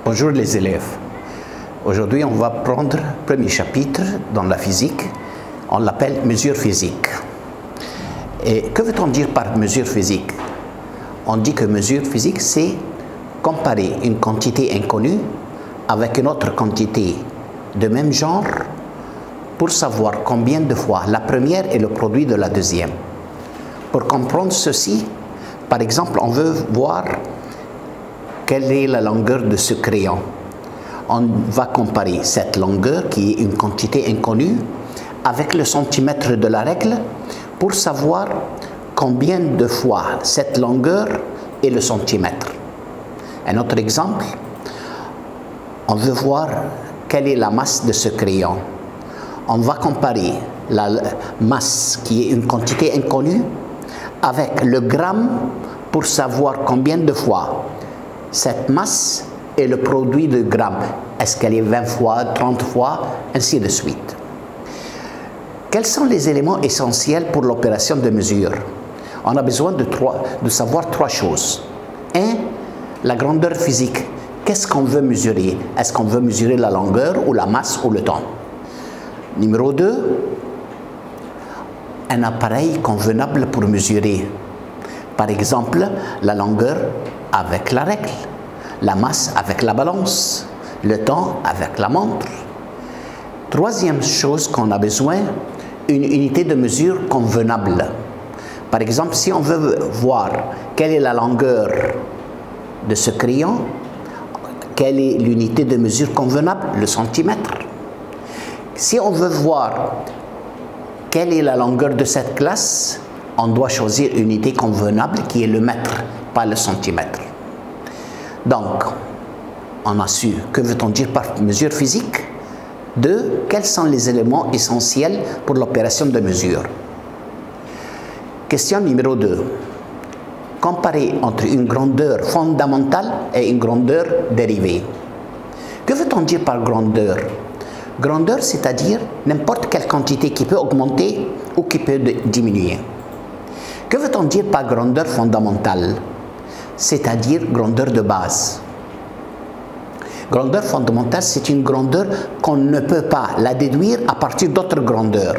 Bonjour les élèves. Aujourd'hui, on va prendre le premier chapitre dans la physique. On l'appelle mesure physique. Et que veut-on dire par mesure physique? On dit que mesure physique, c'est comparer une quantité inconnue avec une autre quantité de même genre pour savoir combien de fois la première est le produit de la deuxième. Pour comprendre ceci, par exemple, on veut voir quelle est la longueur de ce crayon. On va comparer cette longueur, qui est une quantité inconnue, avec le centimètre de la règle pour savoir combien de fois cette longueur est le centimètre. Un autre exemple, on veut voir quelle est la masse de ce crayon. On va comparer la masse, qui est une quantité inconnue, avec le gramme pour savoir combien de fois cette masse est le produit de gramme. Est-ce qu'elle est 20 fois, 30 fois, ainsi de suite. Quels sont les éléments essentiels pour l'opération de mesure? On a besoin de savoir trois choses. 1. La grandeur physique. Qu'est-ce qu'on veut mesurer? Est-ce qu'on veut mesurer la longueur ou la masse ou le temps? Numéro 2. Un appareil convenable pour mesurer. Par exemple, la longueur avec la règle, la masse avec la balance, le temps avec la montre. Troisième chose qu'on a besoin, une unité de mesure convenable. Par exemple, si on veut voir quelle est la longueur de ce crayon, quelle est l'unité de mesure convenable? Le centimètre. Si on veut voir quelle est la longueur de cette classe, on doit choisir une unité convenable qui est le mètre, pas le centimètre. Donc, on a su, que veut-on dire par mesure physique? 2. Quels sont les éléments essentiels pour l'opération de mesure? Question numéro 2. Comparer entre une grandeur fondamentale et une grandeur dérivée. Que veut-on dire par grandeur? Grandeur, c'est-à-dire n'importe quelle quantité qui peut augmenter ou qui peut diminuer. Que veut-on dire par grandeur fondamentale? C'est-à-dire grandeur de base. Grandeur fondamentale, c'est une grandeur qu'on ne peut pas la déduire à partir d'autres grandeurs.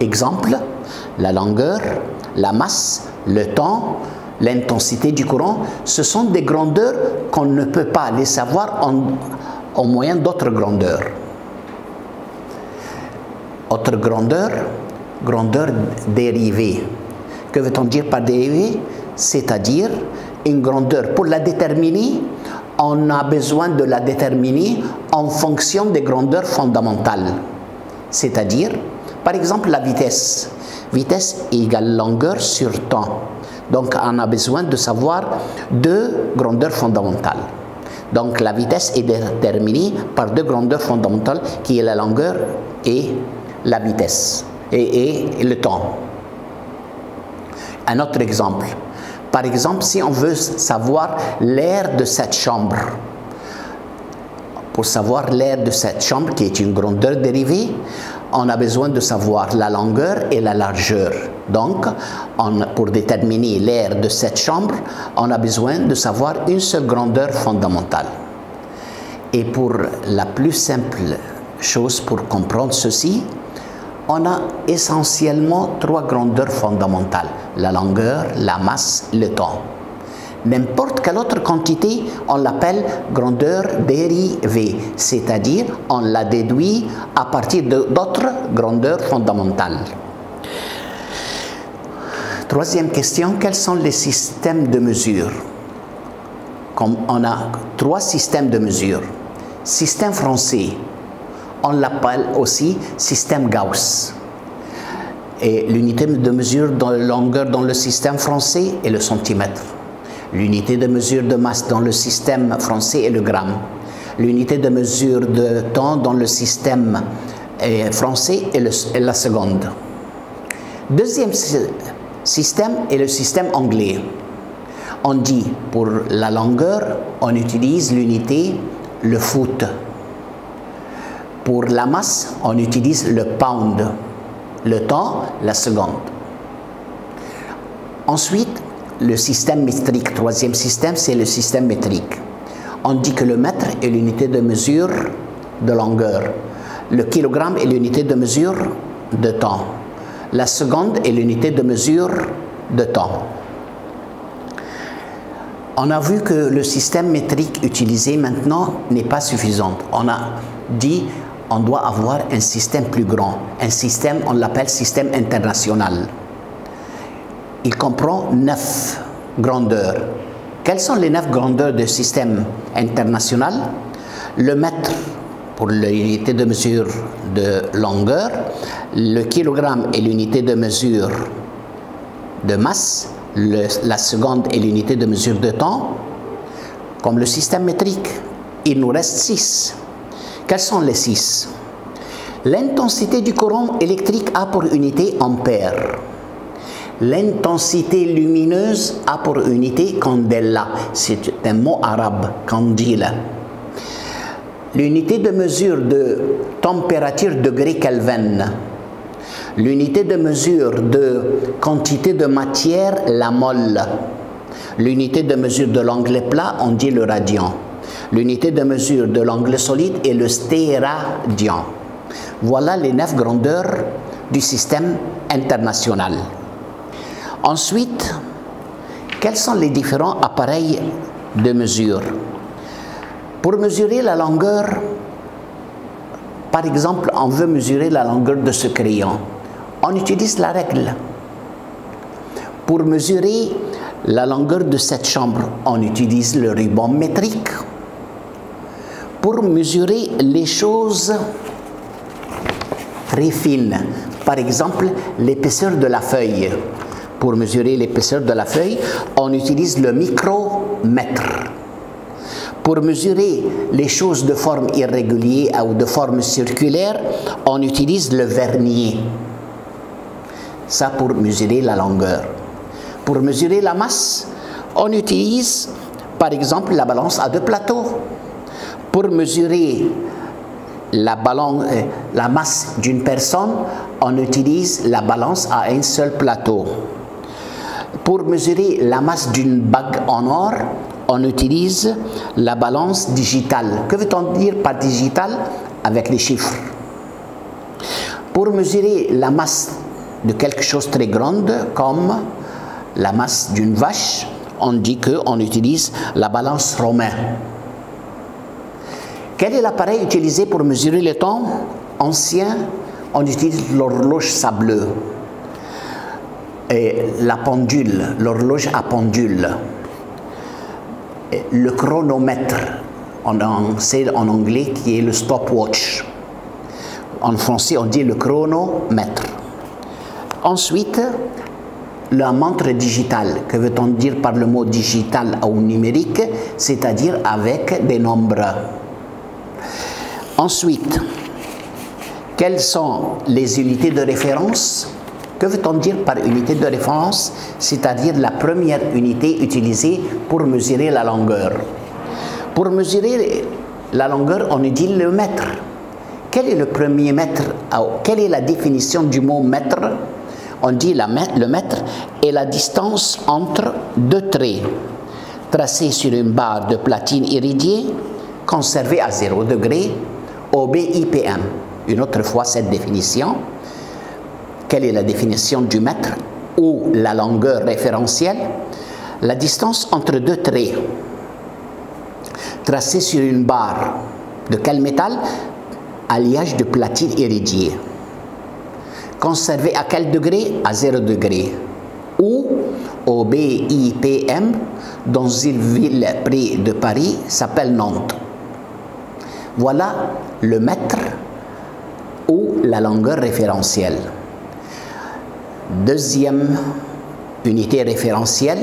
Exemple, la longueur, la masse, le temps, l'intensité du courant, ce sont des grandeurs qu'on ne peut pas les savoir au moyen d'autres grandeurs. Autre grandeur, grandeur dérivée. Que veut-on dire par dérivée? C'est-à-dire une grandeur. Pour la déterminer, on a besoin de la déterminer en fonction des grandeurs fondamentales. C'est-à-dire, par exemple, la vitesse. Vitesse égale longueur sur temps. Donc, on a besoin de savoir deux grandeurs fondamentales. Donc, la vitesse est déterminée par deux grandeurs fondamentales qui est la longueur et la vitesse et le temps. Un autre exemple. Par exemple, si on veut savoir l'air de cette chambre, pour savoir l'air de cette chambre, qui est une grandeur dérivée, on a besoin de savoir la longueur et la largeur. Donc, pour déterminer l'air de cette chambre, on a besoin de savoir une seule grandeur fondamentale. Et pour la plus simple chose pour comprendre ceci, on a essentiellement trois grandeurs fondamentales, la longueur, la masse, le temps. N'importe quelle autre quantité, on l'appelle grandeur dérivée, c'est-à-dire on la déduit à partir d'autres grandeurs fondamentales. Troisième question, quels sont les systèmes de mesure? Comme on a trois systèmes de mesure. Système français, on l'appelle aussi système Gauss. Et l'unité de mesure de longueur dans le système français est le centimètre. L'unité de mesure de masse dans le système français est le gramme. L'unité de mesure de temps dans le système français est la seconde. Deuxième système est le système anglais. On dit pour la longueur, on utilise l'unité, le foot. Pour la masse, on utilise le pound. Le temps, la seconde. Ensuite, le système métrique. Troisième système, c'est le système métrique. On dit que le mètre est l'unité de mesure de longueur. Le kilogramme est l'unité de mesure de temps. La seconde est l'unité de mesure de temps. On a vu que le système métrique utilisé maintenant n'est pas suffisant. On a dit qu'on doit avoir un système plus grand. Un système, on l'appelle système international. Il comprend 9 grandeurs. Quelles sont les 9 grandeurs du système international? Le mètre pour l'unité de mesure de longueur, le kilogramme est l'unité de mesure de masse, la seconde est l'unité de mesure de temps. Comme le système métrique, il nous reste 6. Quels sont les 6? L'intensité du courant électrique a pour unité ampère. L'intensité lumineuse a pour unité candela. C'est un mot arabe, candila. L'unité de mesure de température degré Kelvin. L'unité de mesure de quantité de matière, la mole. L'unité de mesure de l'angle plat, on dit le radian. L'unité de mesure de l'angle solide est le stéradian. Voilà les 9 grandeurs du système international. Ensuite, quels sont les différents appareils de mesure? Pour mesurer la longueur, par exemple, on veut mesurer la longueur de ce crayon. On utilise la règle. Pour mesurer la longueur de cette chambre, on utilise le ruban métrique. Pour mesurer les choses très fines, par exemple, l'épaisseur de la feuille. Pour mesurer l'épaisseur de la feuille, on utilise le micromètre. Pour mesurer les choses de forme irrégulière ou de forme circulaire, on utilise le vernier. Ça pour mesurer la longueur. Pour mesurer la masse, on utilise par exemple la balance à 2 plateaux. Pour mesurer la masse d'une personne, on utilise la balance à un seul plateau. Pour mesurer la masse d'une bague en or, on utilise la balance digitale. Que veut-on dire par digital? Avec les chiffres. Pour mesurer la masse de quelque chose de très grande, comme la masse d'une vache, on dit qu'on utilise la balance romaine. Quel est l'appareil utilisé pour mesurer le temps? Ancien, on utilise l'horloge sableuse. Et la pendule, l'horloge à pendule. Le chronomètre, c'est en anglais qui est le stopwatch. En français, on dit le chronomètre. Ensuite, la montre digitale. Que veut-on dire par le mot digital ou numérique? C'est-à-dire avec des nombres. Ensuite, quelles sont les unités de référence? Que veut-on dire par unité de référence? C'est-à-dire la première unité utilisée pour mesurer la longueur. Pour mesurer la longueur, on dit le mètre. Quel est le premier mètre? Quelle est la définition du mot mètre? On dit le mètre est la distance entre 2 traits tracés sur une barre de platine iridiée conservée à 0 degré OB/IPM. Une autre fois cette définition. Quelle est la définition du mètre ou la longueur référentielle? La distance entre 2 traits tracés sur une barre de quel métal? Alliage de platine iridiée. Conservé à quel degré? À 0 degré. Ou OB/IPM dans une ville près de Paris s'appelle Nantes. Voilà le mètre ou la longueur référentielle. Deuxième unité référentielle,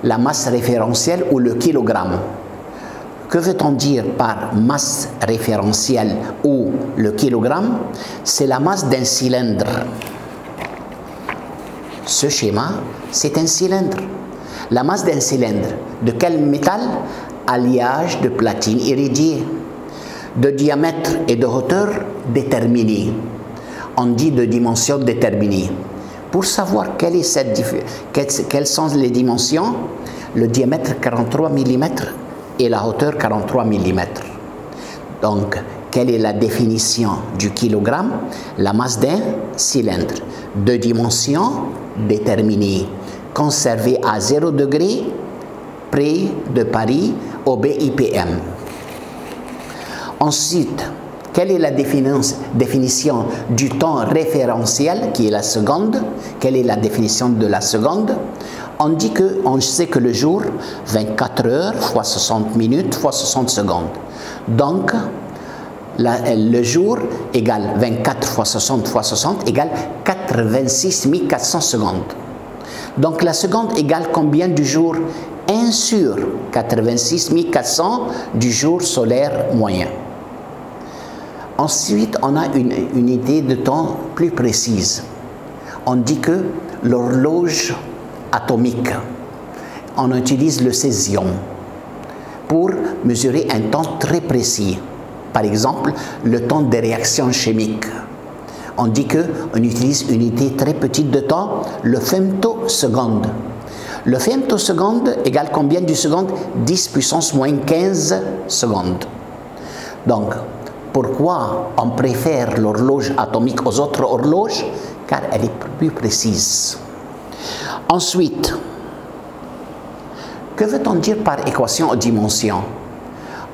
la masse référentielle ou le kilogramme. Que veut-on dire par masse référentielle ou le kilogramme? C'est la masse d'un cylindre. Ce schéma, c'est un cylindre. La masse d'un cylindre. De quel métal? Alliage de platine iridiée. De diamètre et de hauteur déterminée. On dit de dimension déterminée. Pour savoir quelles sont les dimensions, le diamètre 43 mm et la hauteur 43 mm. Donc, quelle est la définition du kilogramme? La masse d'un cylindre, deux dimensions déterminées, conservée à 0 degré, près de Paris, au BIPM. Ensuite, quelle est la définition du temps référentiel, qui est la seconde? Quelle est la définition de la seconde? On sait que le jour, 24 heures fois 60 minutes fois 60 secondes. Donc, le jour égale 24 fois 60 égale 86 400 secondes. Donc, la seconde égale combien du jour? 1 sur 86 400 du jour solaire moyen. Ensuite, on a une idée de temps plus précise. On dit que l'horloge atomique, on utilise le césium pour mesurer un temps très précis. Par exemple, le temps des réactions chimiques. On dit qu'on utilise une unité très petite de temps, le femtoseconde. Le femtoseconde égale combien du seconde? 10 puissance moins 15 secondes. Donc, pourquoi on préfère l'horloge atomique aux autres horloges? Car elle est plus précise. Ensuite, que veut-on dire par équation aux dimensions?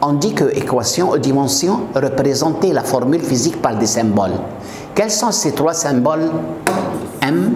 On dit que équation aux dimensions représentait la formule physique par des symboles. Quels sont ces trois symboles? M,